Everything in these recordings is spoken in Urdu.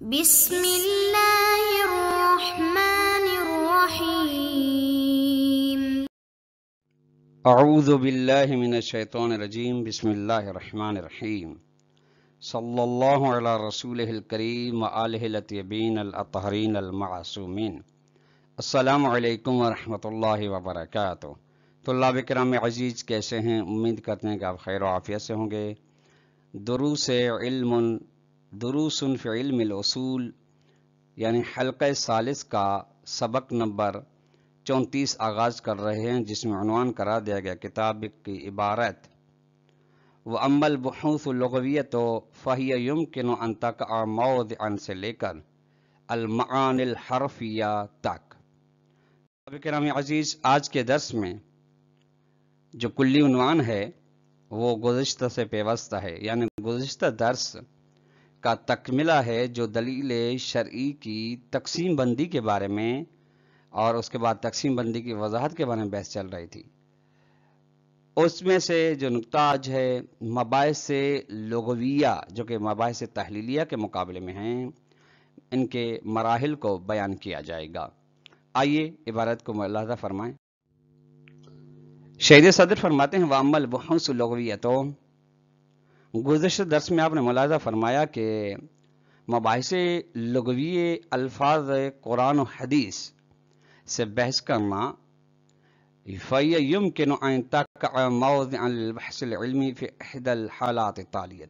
بسم اللہ الرحمن الرحیم۔ اعوذ باللہ من الشیطان الرجیم، بسم اللہ الرحمن الرحیم، صلی اللہ علی رسولہ الکریم وآلہ الطیبین الاطہرین المعصومین۔ السلام علیکم ورحمۃ اللہ وبرکاتہ۔ طلاب کرام عزیز، کیسے ہیں؟ امید کرتے ہیں کہ آپ خیر و عافیت سے ہوں گے۔ دروس فی علم الاصول یعنی حلقہ ثالث کا سبق نمبر 34 آغاز کر رہے ہیں، جس میں عنوان قرار دیا گیا کتاب کی عبارت وَأَمَّا الْبُحُوثُ اللُّغَوِيَّةُ فَهِيَ يُمْكِنُ أَن تَقَعَ مَوْضِعًا سے لے کر المعانی الحرفیہ تک۔ طلاب کرام عزیز، آج کے درس میں جو کلی عنوان ہے وہ گزشتہ سے پیوستہ ہے، یعنی گزشتہ درس کا تکملہ ہے جو دلیل شرعی کی تقسیم بندی کے بارے میں اور اس کے بعد تقسیم بندی کی وضاحت کے بارے میں بحث چل رہی تھی۔ اس میں سے جو نقطہ آج ہے مباحث لغویہ، جو کہ مباحث تحلیلیہ کے مقابلے میں ہیں، ان کے مراحل کو بیان کیا جائے گا۔ آئیے عبارت کو ملاحظہ فرمائیں۔ شہید صدر فرماتے ہیں وَأَمَّا الْبُحُوثُ اللُّغَوِيَّةُ، گزشتہ درس میں آپ نے ملاحظہ فرمایا کہ مباحث لغوی الفاظ قرآن و حدیث سے بحث کرنا فَهِيَ يُمْكِنُ أَن تَقَعَ مَوْضِعًا لِلْبَحْثِ الْعِلْمِي فِي إِحْدَى الْحَالَاتِ التَّالِيَةِ،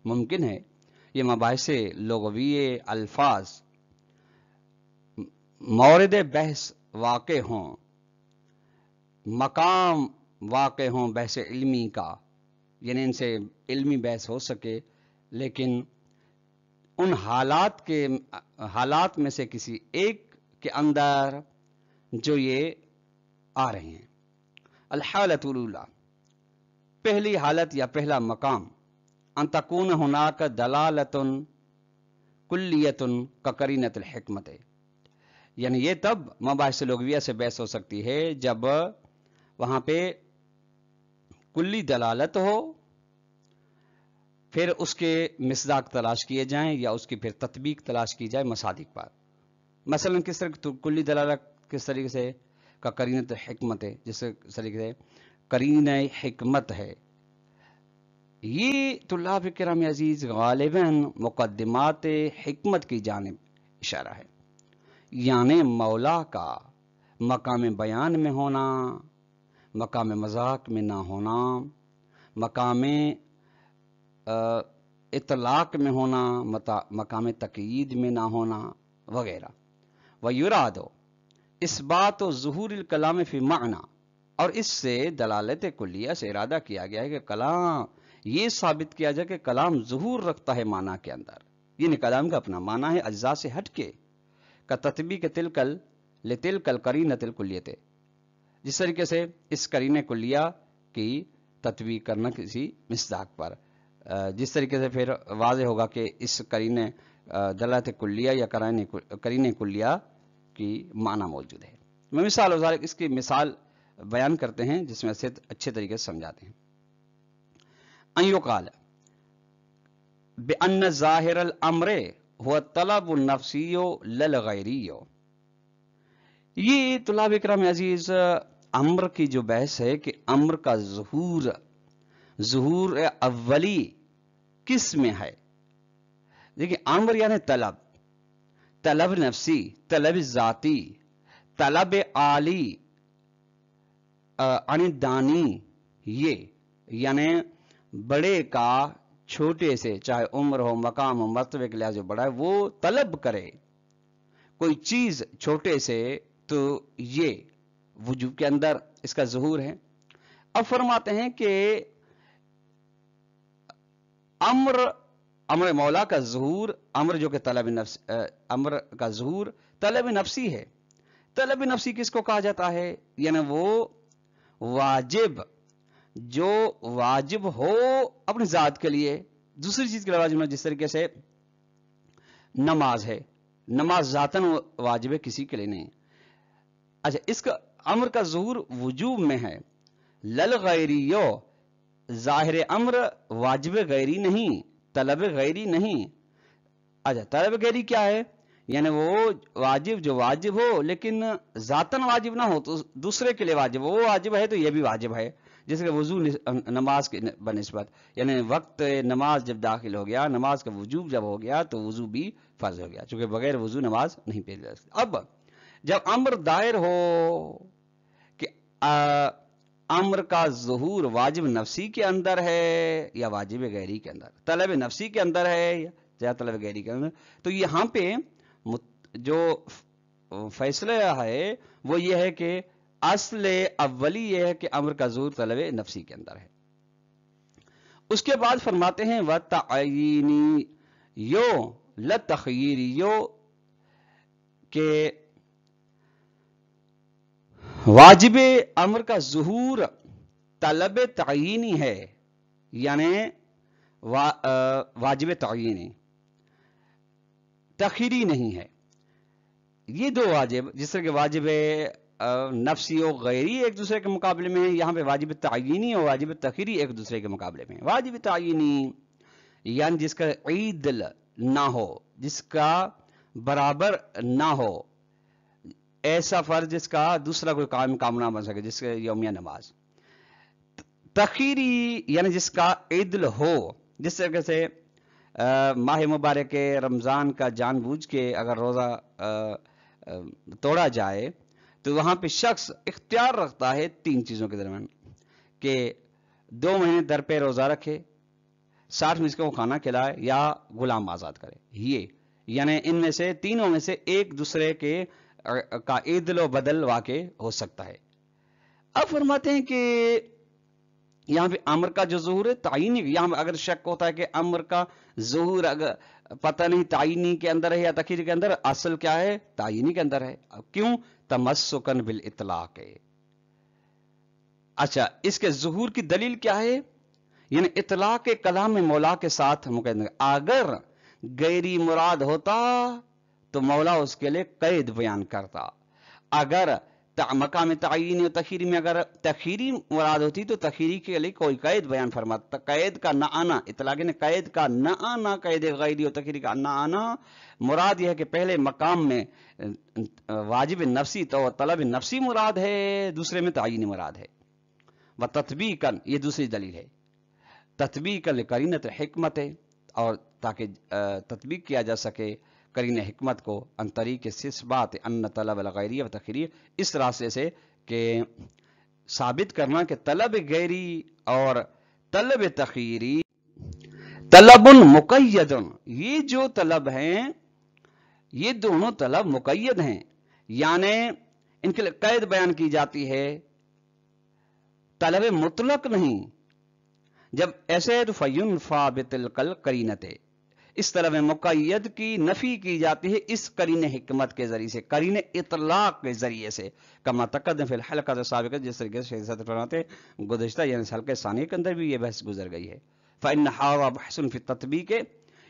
ممکن ہے یہ مباحث لغوی الفاظ مورد بحث واقع ہوں، مقام واقع ہوں بحث علمی کا، یعنی ان سے علمی بحث ہو سکے، لیکن ان حالات میں سے کسی ایک کے اندر جو یہ آ رہے ہیں۔ الحالۃ الاولی، پہلی حالت یا پہلا مقام، ان تکون ہناک دلالۃ کلیۃ کقرینۃ الحکمت، یعنی یہ تب مباحث لغویہ سے بحث ہو سکتی ہے جب وہاں پہ کلی دلالت ہو، پھر اس کے مصداق تلاش کیے جائیں یا اس کی پھر تطبیق تلاش کی جائے مصادق پر۔ مثلا کس طرح کلی دلالت کس طریقے سے کا قرینۃ حکمت ہے، جس طریقے سے قرینہ حکمت ہے۔ یہ طلاب کرام عزیز غالباً مقدمات حکمت کی جانب اشارہ ہے، یعنی مولا کا مقام بیان میں ہونا، مقام مذاق میں نہ ہونا، مقام اطلاق میں ہونا، مقام تقیید میں نہ ہونا وغیرہ۔ وَيُرَادُ اثبات ظہور الکلام فی معنی، اور اس سے دلالت کلیہ سے ارادہ کیا گیا ہے کہ کلام یہ ثابت کیا جائے کہ کلام ظہور رکھتا ہے معنی کے اندر، یعنی کلام کا اپنا معنی ہے اجزاء سے ہٹ کے، کا تطبیق لتلک القرینۃ الکلیۃ، جس طریقے سے اس قرینہ کلیہ کی تطبیق کرنا کسی مصداق پر، جس طریقے سے پھر واضح ہوگا کہ اس قرینہ دلالت کلیہ یا قرینہ کلیہ کی معنی موجود ہے۔ میں مثال وزارت اس کی مثال بیان کرتے ہیں جس میں اسے اچھے طریقے سے سمجھاتے ہیں۔ ان یقال بان ظاہر الامر هو الطلب النفسی للغیری، یہ طلاب اکرام عزیز امر کی جو بحث ہے کہ امر کا ظہور اولی کس میں ہے۔ دیکھیں، امر یعنی طلب نفسی، طلب ذاتی، طلب عالی عن الدانی، یہ یعنی بڑے کا چھوٹے سے، چاہے عمر ہو، مقام ہو، مرتبے کے لحاظ سے بڑا ہے، وہ طلب کرے کوئی چیز چھوٹے سے، تو یہ وجوب کے اندر اس کا ظہور ہے۔ اب فرماتے ہیں کہ امر مولا کا ظہور، امر جو کہ امر کا ظہور طلب نفسی ہے۔ طلب نفسی کس کو کہا جاتا ہے؟ یعنی وہ واجب، جو واجب ہو اپنی ذات کے لیے، دوسری چیز کے لوازم، جس طریقے سے نماز ہے، نماز ذاتاً واجب ہے، کسی کے لیے نہیں۔ اچھا، اس کا امر کا ظہور وجوب میں ہے، للغیریو، ظاہر امر واجب غیری نہیں، طلب غیری نہیں۔ اچھا طلب غیری کیا ہے؟ یعنی وہ واجب جو واجب ہو لیکن ذاتن واجب نہ ہو تو دوسرے کے لیے واجب ہو، وہ واجب ہے تو یہ بھی واجب ہے، جیسے کہ وضو نماز کے بنسبت، یعنی وقت نماز جب داخل ہو گیا، نماز کا وجوب جب ہو گیا تو وضو بھی فرض ہو گیا، چونکہ بغیر وضو نماز نہیں پڑھی جا سکتی۔ اب جب امر دائر ہو کہ امر کا ظہور واجب نفسی کے اندر ہے یا واجب غیری کے اندر، طلب نفسی کے اندر ہے یا طلب غیری کے اندر، تو یہاں پہ جو فیصلہ ہے وہ یہ ہے کہ اصل اولی یہ ہے کہ امر کا ظہور طلب نفسی کے اندر ہے۔ اس کے بعد فرماتے ہیں وَتَعَيِّنِ یو لَتَخْیِیرِ یو کہ واجب امر کا ظہور طلب تعینی ہے، یعنی واجب تعینی تخیری نہیں ہے۔ یہ دو واجب جس طرح کہ واجب نفسی و غیری ایک دوسرے کے مقابلے میں ہیں، یہاں پہ واجب تعینی اور واجب تخیری ایک دوسرے کے مقابلے میں ہیں۔ واجب تعینی یعنی جس کا عیدل نہ ہو، جس کا برابر نہ ہو، ایسا فرض جس کا دوسرا کوئی کام نہ بن سکے، جس کے یومیہ نماز۔ تخیری یعنی جس کا عدل ہو، جس طرح سے ماہ مبارک رمضان کا جان بوجھ کے اگر روزہ توڑا جائے تو وہاں پہ شخص اختیار رکھتا ہے تین چیزوں کے درمیان کہ 2 مہینے در پہ روزہ رکھے، 60 مسکینوں کو کھانا کھلائے یا غلام آزاد کرے، یہ یعنی ان میں سے تینوں میں سے ایک دوسرے کے کا عدل و بدل واقع ہو سکتا ہے۔ اب فرماتے ہیں کہ یہاں پہ امر کا جو ظہور ہے تعینی، یہاں پہ اگر شک ہوتا ہے کہ امر کا ظہور اگر پتہ نہیں تعینی کے اندر ہے یا تخیری کے اندر، اصل کیا ہے؟ تعینی کے اندر ہے۔ کیوں؟ تمسکن بالاطلاق ہے۔ اچھا اس کے ظہور کی دلیل کیا ہے؟ یعنی اطلاق کلام مولا کے ساتھ مقید، اگر غیری مراد ہوتا تو مولا اس کے لیے قید بیان کرتا، اگر مقام تعینی و تخیری میں اگر تخیری مراد ہوتی تو تخیری کے لیے کوئی قید بیان فرماتا۔ قید کا نہ آنا، اطلاق نے قید کا نہ آنا، قید غیری و تخیری کا نہ آنا مراد یہ ہے کہ پہلے مقام میں واجب نفسی تو طلب نفسی مراد ہے، دوسرے میں تعینی مراد ہے۔ و تطبیقاً یہ دوسری دلیل ہے، تطبیقاً لقرینۃ حکمت ہے، اور تاکہ تطبیق کیا جا سکے قرین حکمت کو ان طریق استثبات ان طلب الغیری و تخیری، اس راستے سے کہ ثابت کرنا کہ طلب غیری اور طلب تخیری طلب مقید، یہ جو طلب ہیں یہ دونوں طلب مقید ہیں، یعنی ان کے لیے قید بیان کی جاتی ہے، طلب مطلق نہیں۔ جب ایسے ہے تو فینفی بتلک القرینۃ، اس طلب مقید کی نفی کی جاتی ہے اس قرین حکمت کے ذریعے سے، قرین اطلاق کے ذریعے سے، کما تقدم فی الحلقہ السابقہ، جس طریقے سے شیخ فرماتے گزشتہ یعنی حلقہ ثانیہ کے اندر بھی یہ بحث گزر گئی ہے۔ فإن هذا بحث فی التطبیق،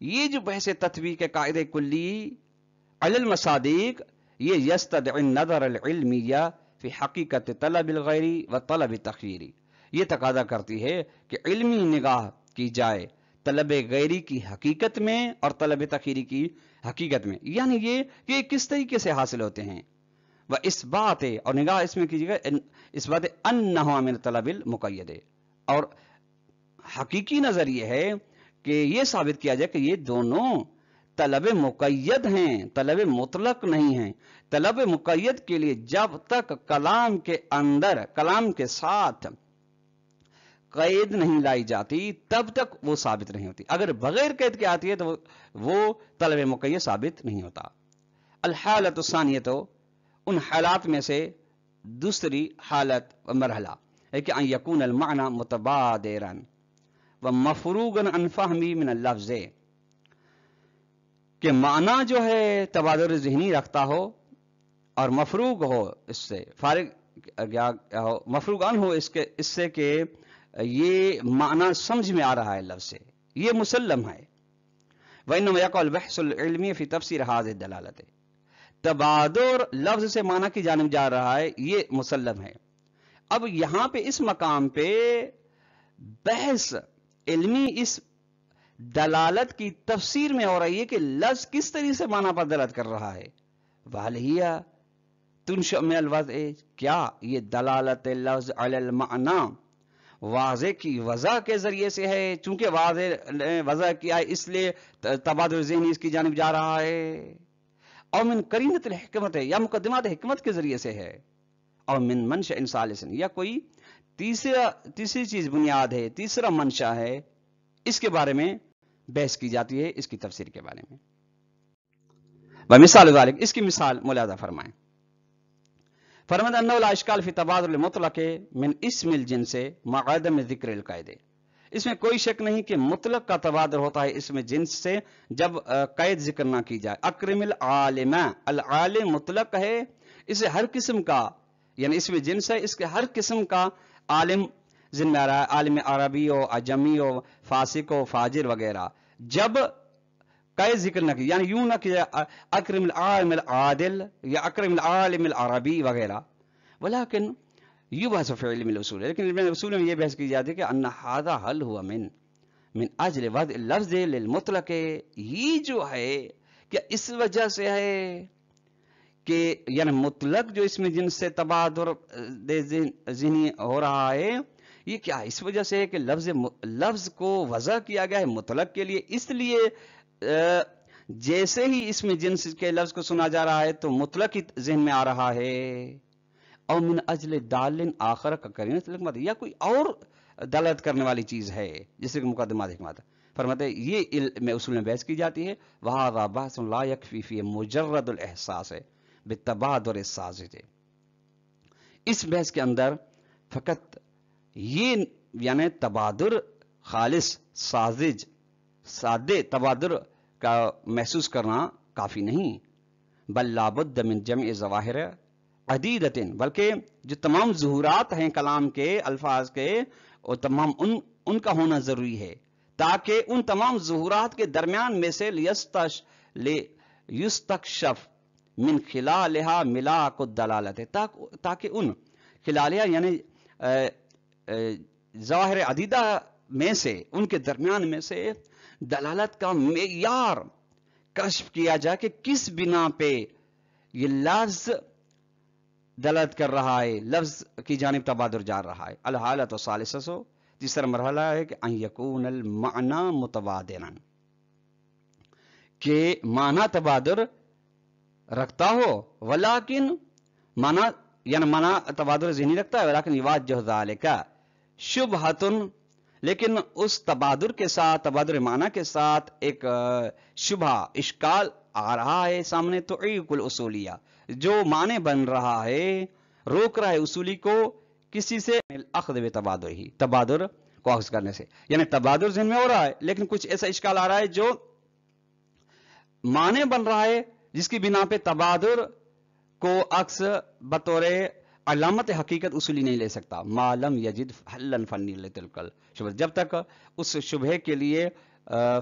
یہ جو بحث تطبیق قاعدہ کلی علی المصادیق، یہ یستدعی النظر العلمیہ فی حقیقت طلب الغیری و طلب تخیری، یہ تقاضا کرتی ہے کہ علمی نگاہ کی جائے طلب غیری کی حقیقت میں اور طلب تخیری کی حقیقت میں، یعنی یہ کہ کس طریقے سے حاصل ہوتے ہیں۔ وہ اس بات ہے، اور نگاہ اس میں کیجیے گا، اس بات انہا من طلب المقید، اور حقیقی نظر یہ ہے کہ یہ ثابت کیا جائے کہ یہ دونوں طلب مقید ہیں، طلب مطلق نہیں ہیں۔ طلب مقید کے لیے جب تک کلام کے اندر، کلام کے ساتھ قید نہیں لائی جاتی تب تک وہ ثابت نہیں ہوتی، اگر بغیر قید کے آتی ہے تو وہ طلب مقید ثابت نہیں ہوتا۔ الحالت الثانیہ، تو ان حالات میں سے دوسری حالت و مرحلہ ہے کہ ان یکون المعنی متبادرا و مفروغا عن فہمی من اللفظ، کہ معنی جو ہے تبادر ذہنی رکھتا ہو اور مفروغ ہو، اس سے فارغ ہو، مفروغ عن ہو اس سے کہ یہ معنی سمجھ میں آ رہا ہے لفظ سے، یہ مسلم ہے۔ وَإِنَّمَا يَقَعُ الْبَحْثُ الْعِلْمِيُّ فِي تَفْسِيرِ هَذِهِ الدَّلَالَةِ، تبادر لفظ سے معنی کی جانب جا رہا ہے، یہ مسلم ہے۔ اب یہاں پہ اس مقام پہ بحث علمی اس دلالت کی تفسیر میں ہو رہی ہے کہ لفظ کس طریقے سے معنی پر دلالت کر رہا ہے. وَهَلْ تنشأ من الوضع، کیا یہ دلالت لفظ علی المعنی واضح کی وضع کے ذریعے سے ہے، چونکہ واضح وضع کیا ہے اس لیے تبادل ذہنی اس کی جانب جا رہا ہے، اور من قرینۃ الحکمت ہے، یا مقدمات حکمت کے ذریعے سے ہے، اور من منشأ ثالث، یا کوئی تیسری چیز بنیاد ہے، تیسرا منشا ہے، اس کے بارے میں بحث کی جاتی ہے، اس کی تفسیر کے بارے میں. ومثال ذلك، اس کی مثال ملاحظہ فرمائیں. فرمایا انه لا اشکال فی تبادل مطلق من اسم الجنس مع عدم ذکر القید، اس میں کوئی شک نہیں کہ مطلق کا تبادل ہوتا ہے اسم جنس سے جب قید ذکر نہ کی جائے. اکرم العالم، العالم مطلق ہے، اسے ہر قسم کا، یعنی اسم جنس ہے، اس کے ہر قسم کا عالم ذمہ آ رہا ہے، عالم عربی ہو، عجمی ہو، فاسق ہو، فاجر وغیرہ. جب قید ذکر نہ کی، یعنی یوں نہ کیا اکرم العالم العادل یا اکرم العالم العربی وغیرہ. ولیکن یبحث فی علم الاصول، لیکن علم الاصول میں یہ بحث کی جاتی ہے کہ ان ھذا حل ہوا من اجل وضع اللفظ للمطلق، یہ جو ہے کہ اس وجہ سے ہے کہ یعنی مطلق جو اس میں جن سے تبادر ذہنی ہو رہا ہے، یہ کیا اس وجہ سے ہے کہ لفظ کو وضع کیا گیا ہے مطلق کے لیے، اس لیے جیسے ہی اس میں جنس کے لفظ کو سنا جا رہا ہے تو مطلق ہی ذہن میں آ رہا ہے. او من اجل دال آخر کا قرینۃ الحکمت، یا کوئی اور دلالت کرنے والی چیز ہے جیسے کہ مقدمات حکمت. فرماتے ہیں یہ علم اصول میں بحث کی جاتی ہے. وہذا بحث لا یکفی فی مجرد الاحساس بالتبادر الساذج، اس بحث کے اندر فقط یہ یعنی تبادر خالص ساذج سادے تبادر کا محسوس کرنا کافی نہیں، بل لابد من جمع ظواہر عدیدۃ، بلکہ جو تمام ظہورات ہیں کلام کے الفاظ کے، اور تمام ان کا ہونا ضروری ہے، تاکہ ان تمام ظہورات کے درمیان میں سے یستکشف من خلالها ملاک الدلالت، تاکہ ان خلالها یعنی ظواہر عدیدہ میں سے، ان کے درمیان میں سے دلالت کا معیار کشف کیا جائے کہ کس بنا پہ یہ لفظ دلالت کر رہا ہے، لفظ کی جانب تبادر جا رہا ہے. الحالۃ الثالثۃ، تیسرا مرحلہ ہے کہ ان یکون المعنی متبادلا، کہ معنی تبادر رکھتا ہو، ولیکن معنی یعنی معنی تبادر ذہنی رکھتا ہے، ولیکن یواجہ ذالک شبہۃ، لیکن اس تبادر کے ساتھ، تبادر معنی کے ساتھ ایک شبہ اشکال آ رہا ہے سامنے، تو عیق الاصولیہ، جو معنی بن رہا ہے روک رہا ہے اصولی کو کسی سے اخذ بتبادر ہی، تبادر کو اخذ کرنے سے. یعنی تبادر ذہن میں ہو رہا ہے لیکن کچھ ایسا اشکال آ رہا ہے جو معنی بن رہا ہے، جس کی بنا پہ تبادر کو عکس بطور علامت حقیقت اصولی نہیں لے سکتا. ما لم یجد حلا فنی لتلک الشبہ، جب تک اس شبہ کے لیے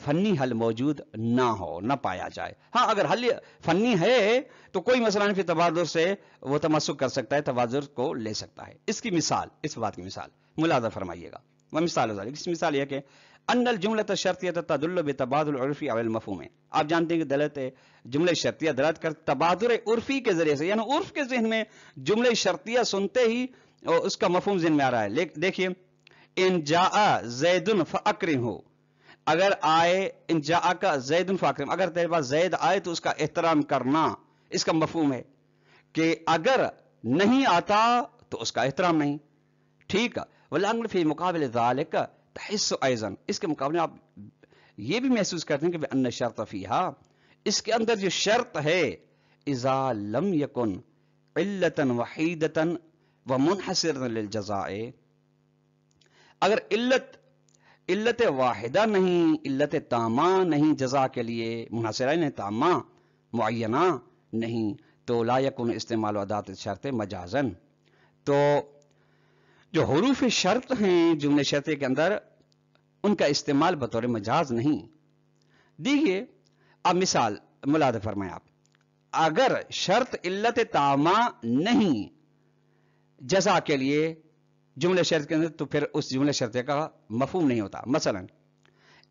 فنی حل موجود نہ ہو، نہ پایا جائے. ہاں اگر حل فنی ہے تو کوئی مسئلہ نہیں، پھر تبادر سے وہ تمسک کر سکتا ہے، تبادر کو لے سکتا ہے. اس کی مثال، اس بات کی مثال ملاحظہ فرمائیے گا. وہ مثال ذالک، اس مثال یہ کہ ان الجملۃ الشرطیہ تدل بتبادل العرفی علی المفہوم، آپ جانتے ہیں کہ دلالت جملہ شرطیہ دلالت کر تبادر عرفی کے ذریعے سے، یعنی عرف کے ذہن میں جملہ شرطیہ سنتے ہی اس کا مفہوم ذہن میں آ رہا ہے. دیکھیے ان جاء زید فاکرمہ، اگر آئے ان جاء کا زید فاکرم، اگر تیرے پاس زید آئے تو اس کا احترام کرنا، اس کا مفہوم ہے کہ اگر نہیں آتا تو اس کا احترام نہیں. ٹھیک ہے. ولیکن فی مقابل ذالک تحس ایضا، اس کے مقابلے آپ یہ بھی محسوس کرتے ہیں کہ ان شرط فیہا، اس کے اندر جو شرط ہے، اذا لم یکن علتا وحیدتا ومنحصرا للجزاء، اگر علت واحدہ نہیں، علت تامہ نہیں جزا کے لیے، منحصرہ نہیں، تامہ معینہ نہیں، تو لا یکن استعمال ادات شرط مجازن، تو جو حروف شرط ہیں جملے شرطی کے اندر ان کا استعمال بطور مجاز نہیں. دیکھیے اب مثال ملاحظہ فرمائیں آپ، اگر شرط علت تامہ نہیں جزا کے لیے جملے شرط کے اندر، تو پھر اس جملے شرطیہ کا مفہوم نہیں ہوتا. مثلا